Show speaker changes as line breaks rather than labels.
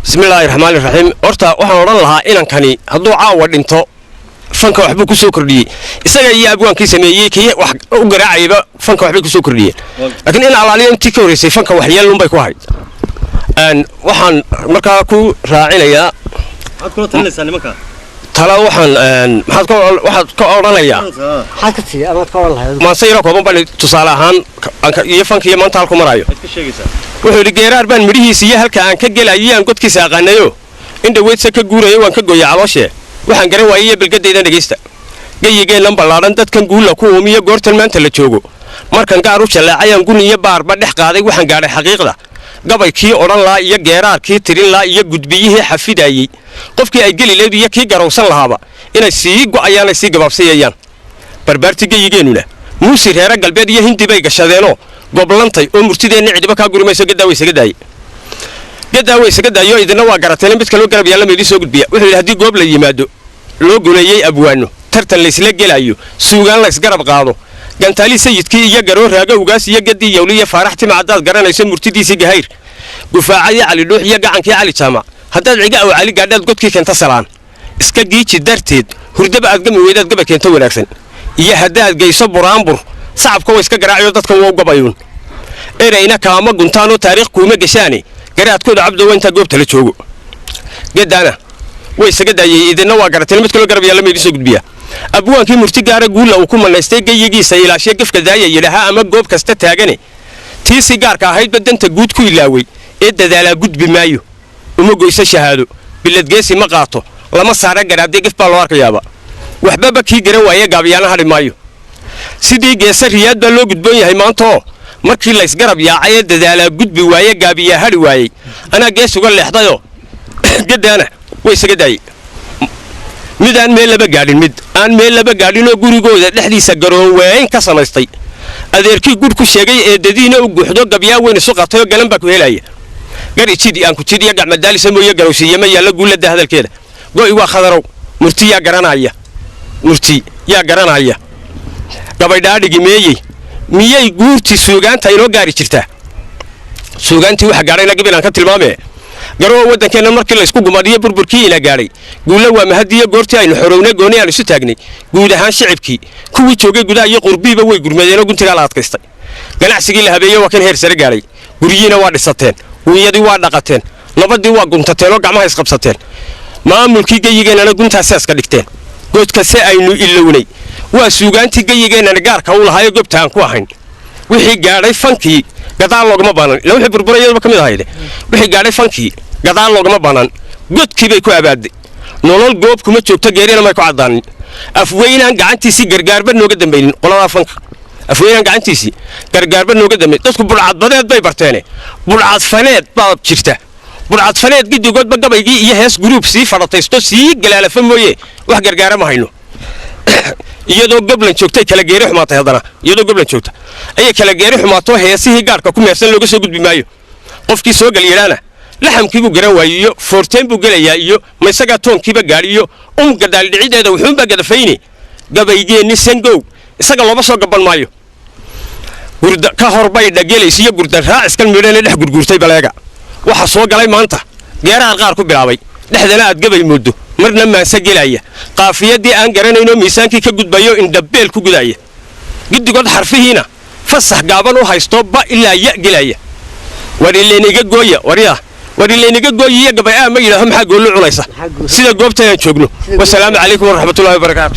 بسم الله الرحمن الرحيم horta waxaan oran lahaa inankani haduu caawa dhinto fanka waxba ku soo kordhiyay isaga iyo abwaankii sameeyay kii wax u garaacayba fanka waxba ku soo kordhiyay laakiin in alaaliyo intii ka horeysay fanka wax yeelun bay ku hayd waxaan markaa ku raacinayaa
waxaad ku talinaysaa nimanka
tala waxaan waxaad ka oranayaa
maxaad ka tii ama ka oran lahayd
ma sayro kooban bal tusaale ahaan iyo fanka iyo maanta halku marayo wuxuu geeraar baan midhihiisa iyo halka aan ka galayay godkiisa aqaanayo inta weedsa ka guurayo waan ka gooyay calooshe waxaan garan waayay bilgadayda dhageysta gayigeen balaaran dadkan guula ku uumiyo goortan maanta la joogo markan gaar u jalaacayaan gun iyo baarba dhex qaaday waxaan gaaray xaqiiqda gabaykii oran laa iyo geeraarkii tirin laa iyo gudbiyihii xafidayay qofkii ay gali leedu iyo kii garowsan lahaaba inay sii go'ayaan sii gabaabsayayaan barbaarti gayigeenuna muusi reera galbeed iyo hindi bay gashadeeno goblantay oo murtideena cidiba ka gurimayso gadaawaysa gadayo idina waa garateen mid kale garab yaala meedii soo gudbiya wuxuu hadii goob la yimaado loo guleeyay abwaano tartan la isla gelayo suugaan la isgarab qaado gantaali sayidkii iyo garoor raaga ugaas iyo gadii yawliya faaraxti macadaad garanayso murtidiisi gahayr gufaacay cali dhuux iyo gacankii cali jaamac hadaad ciga aw cali gaadhaad godkii keenta salaan iska giiji darteed hurdaba aad gami weydaad gaba keenta wanaagsan iyo hadaad geyso buraanbur sacabka way iska garaaciyo dadka waa gabayuun erayna kaama guntaano taariikh kuuma gashaani garaadkooda cabdo inta goobta la joogo gadana way isaga daayay idina waa garateen mid kale garab yaala meedii soo gudbiya abwaankii murti gaara guula uu ku manaystay gayigiisa ilaashay gafka daayay ilaha ama goob kasta taagane tiisi gaarka ahayd badanta guud ku ilaaway ee dadaala gudbi maayo uma goyso shahaado biladgeesi ma qaato lama saara garaadey gaf baa loo arkayaaba waxba kii garan waayay gaabiyaana hadhi maayo sidii geesa riyaad baa loo gudboon yahay maanta markii la isgarab yaacay dadaala gudbi waayay gaabiya hadhi waayay ana gees uga leexdayo gadana way isaga daayay mid aan meel laba gaadhin oo gurigooda dhexdiisa garoon weyn ka samaystay adeerkii gud ku sheegay ee dadiina u guuxdo gabyaa weyn isu qatay oo galan baa ku helaya gari jidi aan ku jidiya gacmadaalisa mooye garowsiye ma yaala guulada hadalkeeda go'i waa khadarow murti yaa garanaya gabaydhaadhigi meeyey miyay guurti suugaanta inoo gaari jirtaa suugaantii waxa gaadhayna gabilaan ka tilmaamee garoo waddankeena markii la isku gumadiyo burburkii ila gaadhay guula waa mahadiyo goortii aynu xorownay gooni aan isu taagnay guud ahaan shicibkii kuwii joogay gudaha iyo qurbiiba way gurmadeen oo guntiga la adkaystay ganacsigii la habeeyay waa kan heer sare gaadhay guriyiina waa dhisateen wiiyadii waa dhaqateen nabadii waa guntateen oo gacmaha isqabsateen maamulkii gayigeenana guntaasi iska dhigteen goodkase aynu ilownay waa suugaantii gayigeenana gaarka u lahaayay goobtaan ku ahayn wixii gaadhay fankii gadaal loogama baanan ilaa wixii burburayaba ka mid ahayde wixii gaadhay fankii gadaal loogama baanan godkii bay ku abaaday nolol goob kuma joogto geerina may ku cadaanin afweynaan gacantiisii gargaarba nooga dambaynin qoladaa fanka afweynaan gacantiisii gargaarba nooga dambayn dadku budhcadbadeed bay barteene budhcadfaneed baa jirta budhcadfaneed gidigoodba gabaygii iyo hees guruub sii fadhataysto sii galaalafa mooye wax gargaara ma hayno iyadoo goblan joogtay kala geeri xumaatay haddana iyadoo goblan joogta ayay kala geeri xumaato heesihii gaarka ku meersan looga soo gudbi maayo qofkii soo galyeedhaana laxamkii buu garan waayey iyo foorteen buu gelayaa iyo ma isagaa toonkiiba gaadhi iyo gadaaldhicideeda wuxuunbaa gadafayni gabaygeenni sangow isaga looba soo gaban maayo ka horbay dhageelays iyo gurdan raaciskan midhana dhex gurguurtay baleega waxa soo galay maanta geeraar qaar ku bilaabay dhexdana aad gabay moodo marna maansa gelaya qaafiyadii aan garanayno miisaankii ka gudbayo indhabeel ku gudaya gidigood xarfihiina fasax gaaban u haysto ba ilaa ya gelaya warileeniga gooyiya gabay ma yidhaaho maxaa goollu cunaysa sida goobta aan joogno wasalaamu calaykum waraxmatullaahi wabarakaatu